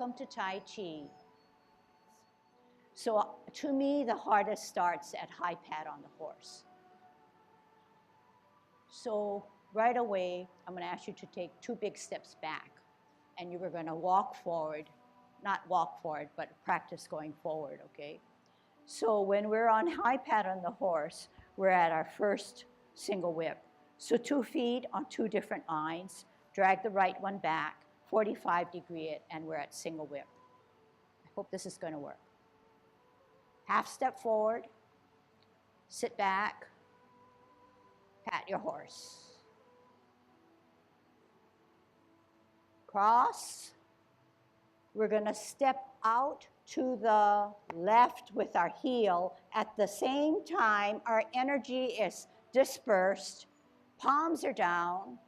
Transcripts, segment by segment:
Welcome to Tai Chi. So to me, the hardest starts at high pat on the horse. So right away, I'm going to ask you to take 2 big steps back. And you were going to walk forward, not walk forward, but practice going forward, okay? So when we're on high pat on the horse, we're at our first single whip. So 2 feet on 2 different lines, drag the right one back, 45-degree it, and we're at single whip. I hope this is going to work. Half step forward, sit back, pat your horse. Cross. We're going to step out to the left with our heel. At the same time, our energy is dispersed. Palms are down.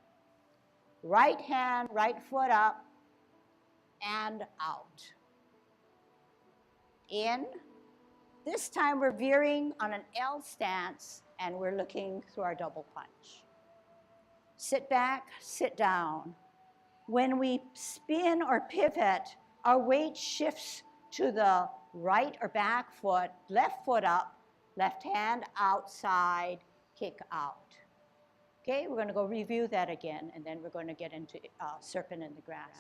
Right hand, right foot up, and out. In. This time we're veering on an L stance, and we're looking through our double punch. Sit back, sit down. When we spin or pivot, our weight shifts to the right or back foot, left foot up, left hand outside, kick out. Okay, we're going to go review that again, and then we're going to get into Serpent in the Grass.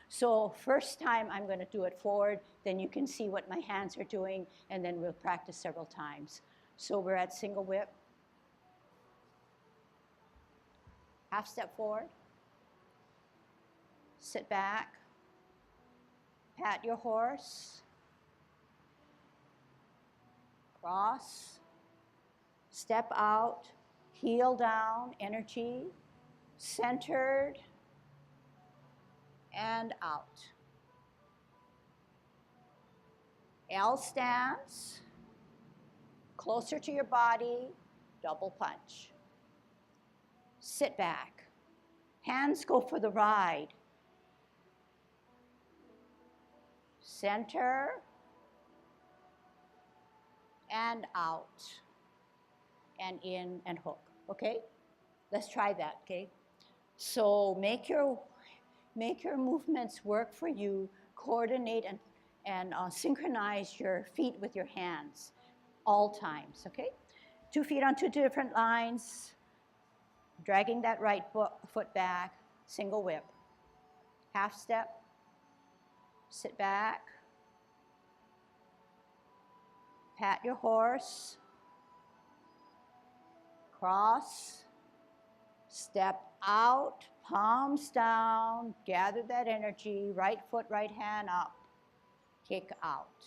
So first time I'm going to do it forward, then you can see what my hands are doing, and then we'll practice several times. So we're at single whip. Half step forward. Sit back. Pat your horse. Cross. Step out. Heel down, energy, centered, and out. L stance, closer to your body, double punch. Sit back. Hands go for the ride. Center, and out, and in and hook. Okay, let's try that. Okay, so make your movements work for you. Coordinate and synchronize your feet with your hands, all times. Okay, 2 feet on 2 different lines, dragging that right foot back. Single whip, half step. Sit back. Pat your horse. Cross, step out, palms down, gather that energy, right foot, right hand up, kick out.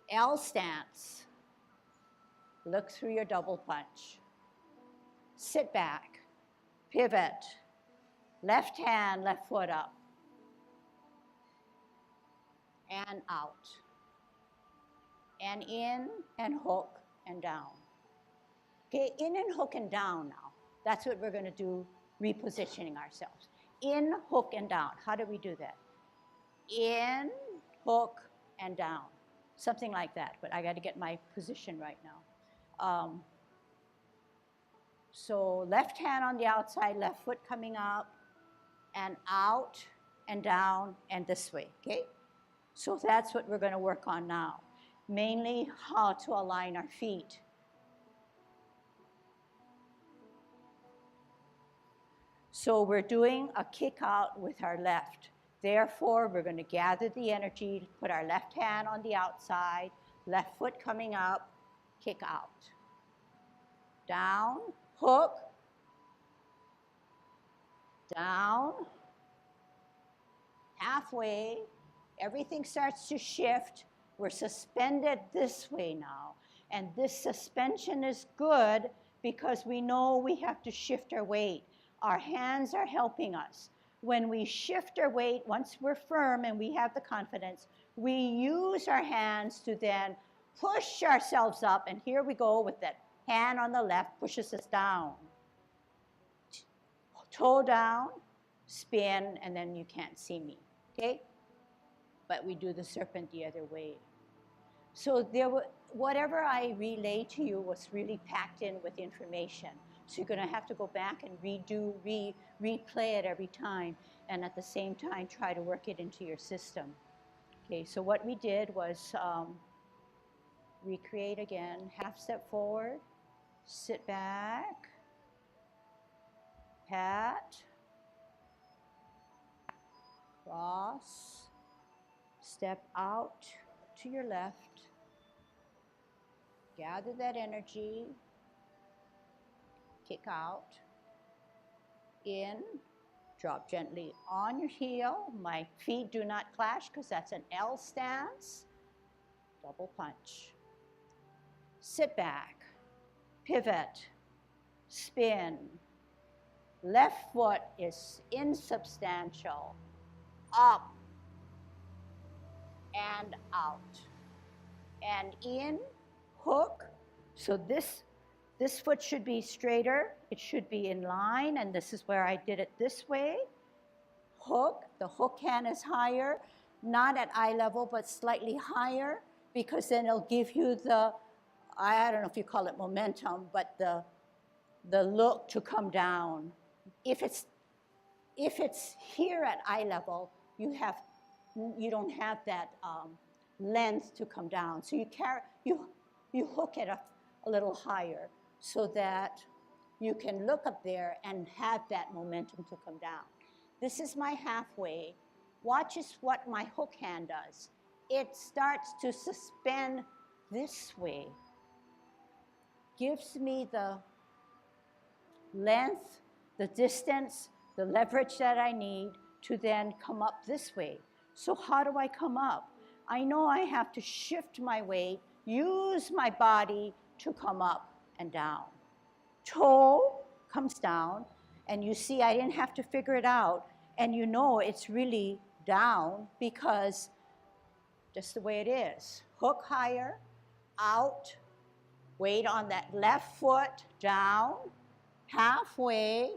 L stance, look through your double punch. Sit back, pivot, left hand, left foot up, and out, and in, and hook, and down. Okay, in and hook and down now. That's what we're going to do, repositioning ourselves. In, hook, and down. How do we do that? In, hook, and down. Something like that, but I got to get my position right now. So left hand on the outside, left foot coming up, and out, and down, and this way, okay? So that's what we're going to work on now. Mainly how to align our feet. So we're doing a kick out with our left. Therefore, we're going to gather the energy, put our left hand on the outside, left foot coming up, kick out. Down, hook, down, halfway. Everything starts to shift. We're suspended this way now. And this suspension is good because we know we have to shift our weight. Our hands are helping us. When we shift our weight, once we're firm and we have the confidence, we use our hands to then push ourselves up. And here we go with that hand on the left pushes us down. Toe down, spin, and then you can't see me, okay? But we do the serpent the other way. So whatever I relayed to you was really packed in with information. So you're going to have to go back and replay it every time, and at the same time try to work it into your system. Okay, so what we did was recreate again, half step forward, sit back, pat, cross, step out to your left, gather that energy, kick out, in, drop gently on your heel. My feet do not clash because that's an L stance. Double punch. Sit back, pivot, spin. Left foot is insubstantial. Up and out. And in, hook. So this foot should be straighter. It should be in line, and this is where I did it this way. Hook, the hook hand is higher, not at eye level, but slightly higher, because then it'll give you the, I don't know if you call it momentum, but the look to come down. If it's here at eye level, you don't have that length to come down. So you hook it up a little higher so that you can look up there and have that momentum to come down. This is my halfway. Watch what my hook hand does. It starts to suspend this way. Gives me the length, the distance, the leverage that I need to then come up this way. So how do I come up? I know I have to shift my weight, use my body to come up and down. Toe comes down, and you see I didn't have to figure it out, and you know it's really down because just the way it is. Hook higher, out, weight on that left foot, down, halfway.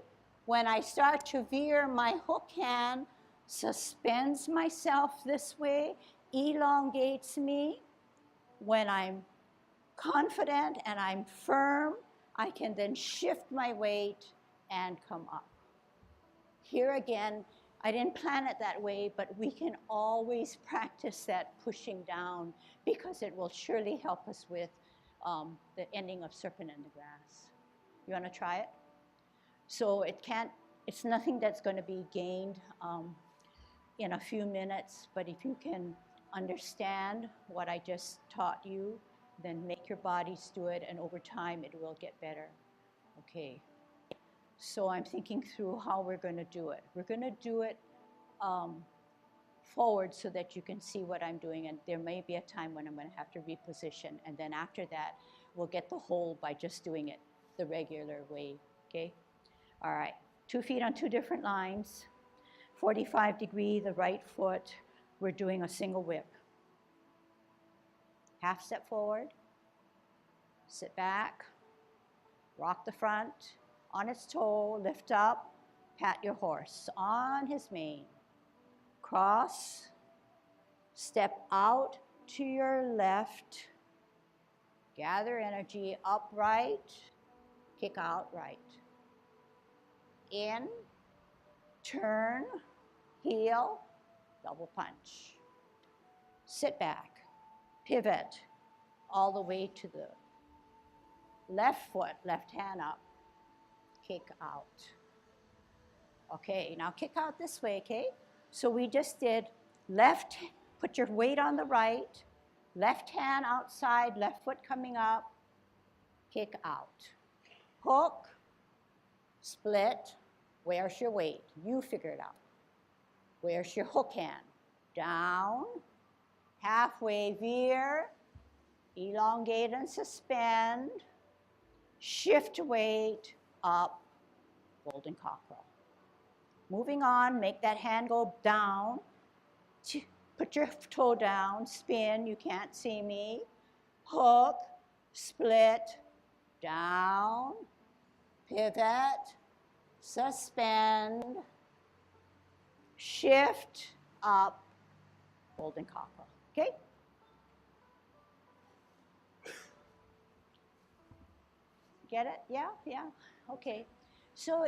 When I start to veer, my hook hand suspends myself this way, elongates me. When I'm confident and I'm firm, I can then shift my weight and come up. Here again, I didn't plan it that way, but we can always practice that pushing down because it will surely help us with the ending of Serpent in the Grass. You want to try it? So it's nothing that's going to be gained in a few minutes, but if you can understand what I just taught you, then make your bodies do it, and over time it will get better. Okay. So I'm thinking through how we're going to do it. We're going to do it forward so that you can see what I'm doing, and there may be a time when I'm going to have to reposition, and then after that, we'll get the whole by just doing it the regular way, okay? All right, 2 feet on 2 different lines, 45 degree, the right foot. We're doing a single whip. Half step forward, sit back, rock the front, on its toe, lift up, pat your horse on his mane. Cross, step out to your left, gather energy, upright, kick out right. In, turn, heel, double punch. Sit back, pivot all the way to the left foot, left hand up, kick out. Okay, now kick out this way, okay? So we just did left, put your weight on the right, left hand outside, left foot coming up, kick out. Hook, split, where's your weight? You figure it out. Where's your hook hand? Down, halfway veer, elongate and suspend, shift weight, up, golden cockerel. Moving on, make that hand go down, put your toe down, spin, you can't see me, hook, split, down, pivot, suspend, shift, up, golden cockerel, okay? Get it? Yeah, yeah. Okay. So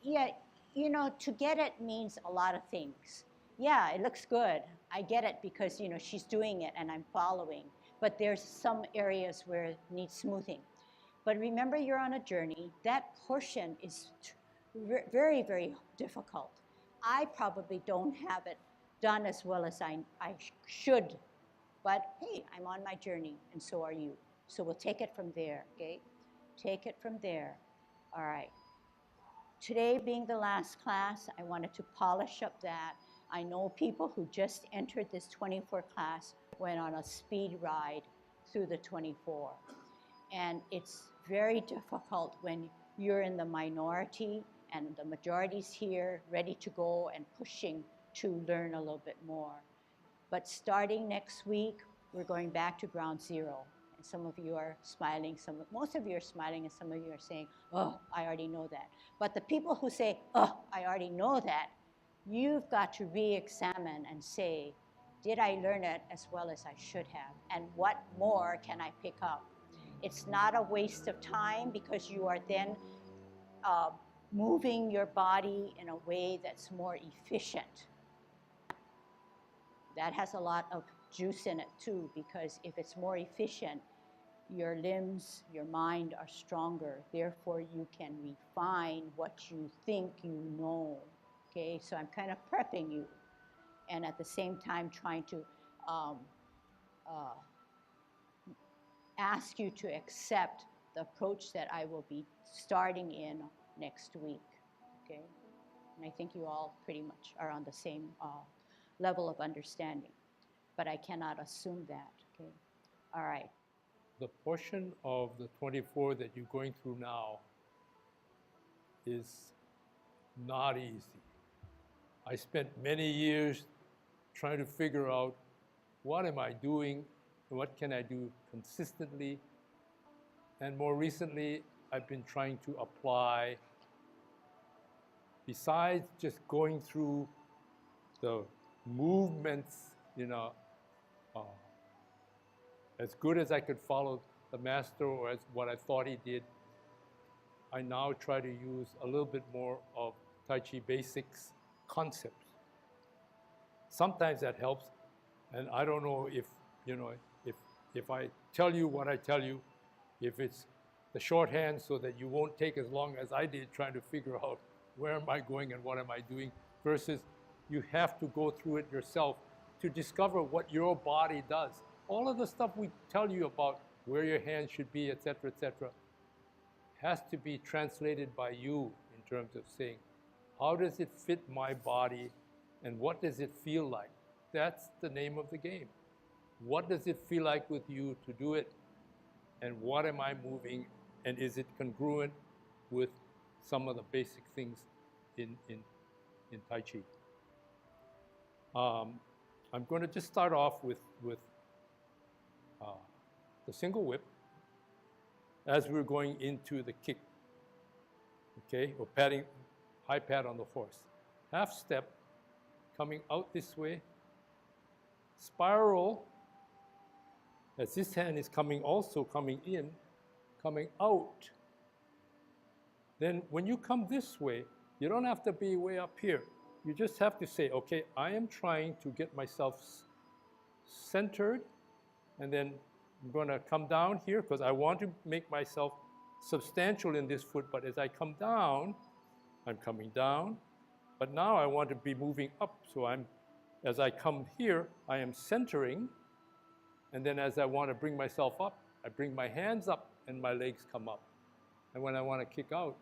yeah, you know, to get it means a lot of things. Yeah, it looks good. I get it because, you know, she's doing it and I'm following. But there's some areas where it needs smoothing. But remember, you're on a journey. That portion is very, very difficult. I probably don't have it done as well as I should. But hey, I'm on my journey, and so are you. So we'll take it from there, okay? Take it from there. All right. Today being the last class, I wanted to polish up that. I know people who just entered this 24 class went on a speed ride through the 24. And it's very difficult when you're in the minority and the majority's here ready to go and pushing to learn a little bit more. But starting next week, we're going back to ground zero. And some of you are smiling, most of you are smiling, and some of you are saying, oh, I already know that. But the people who say, oh, I already know that, you've got to re-examine and say, did I learn it as well as I should have? And what more can I pick up? It's not a waste of time because you are then moving your body in a way that's more efficient. That has a lot of juice in it too, because if it's more efficient, your limbs, your mind are stronger. Therefore, you can refine what you think you know. Okay, so I'm kind of prepping you, and at the same time trying to ask you to accept the approach that I will be starting in next week. Okay, and I think you all pretty much are on the same level of understanding, but I cannot assume that, okay? All right. The portion of the 24 that you're going through now is not easy. I spent many years trying to figure out what am I doing, what can I do consistently, and more recently, I've been trying to apply, besides just going through the movements, you know, as good as I could follow the master or as what I thought he did, I now try to use a little bit more of Tai Chi basics concepts. Sometimes that helps, and I don't know if, you know, if I tell you what I tell you, if it's the shorthand so that you won't take as long as I did trying to figure out where am I going and what am I doing, versus you have to go through it yourself to discover what your body does. All of the stuff we tell you about where your hands should be, et cetera, has to be translated by you in terms of saying, how does it fit my body and what does it feel like? That's the name of the game. What does it feel like with you to do it? And what am I moving? And is it congruent with some of the basic things in Tai Chi? I'm going to just start off with the single whip as we're going into the kick, okay, or patting, high pat on the horse. Half step, coming out this way, spiral, as this hand is also coming in, coming out. Then when you come this way, you don't have to be way up here. You just have to say, okay, I am trying to get myself centered, and then I'm going to come down here because I want to make myself substantial in this foot, but as I come down, I'm coming down, but now I want to be moving up, so as I come here, I am centering, and then as I want to bring myself up, I bring my hands up and my legs come up. And when I want to kick out,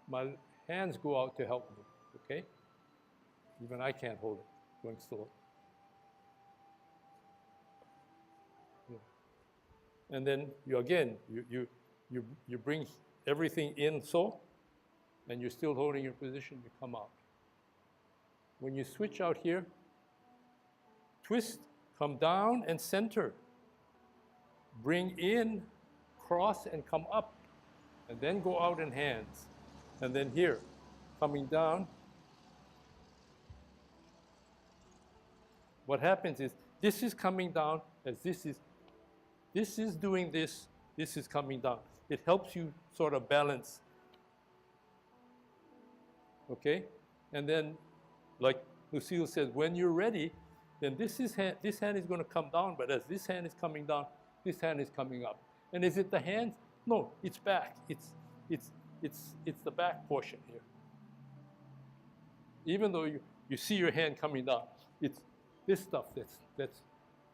my hands go out to help me, okay? Even I can't hold it, going slow. Yeah. And then you bring everything in so, and you're still holding your position, you come out. When you switch out here, twist, come down and center. Bring in, cross and come up, and then go out in hands. And then here, coming down. What happens is this is coming down as this is doing this is coming down. It helps you sort of balance. Okay? And then, like Lucille said, when you're ready, then this hand is going to come down, but as this hand is coming down, this hand is coming up. And is it the hands? No, it's back. It's the back portion here. Even though you see your hand coming down, it's this stuff that's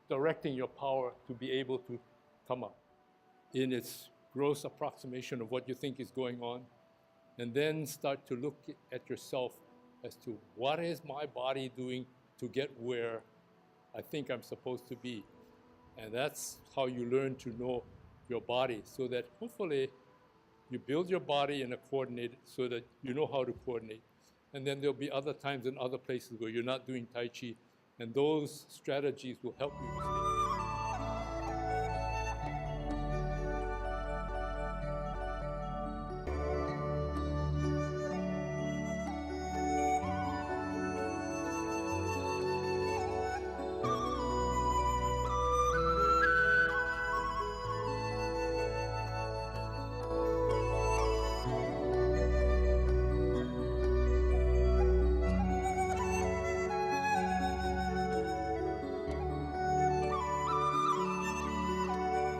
directing your power to be able to come up in its gross approximation of what you think is going on. And then start to look at yourself as to what is my body doing to get where I think I'm supposed to be. And that's how you learn to know your body, so that hopefully you build your body in a coordinated, so that you know how to coordinate. And then there'll be other times in other places where you're not doing Tai Chi, and those strategies will help you to stay.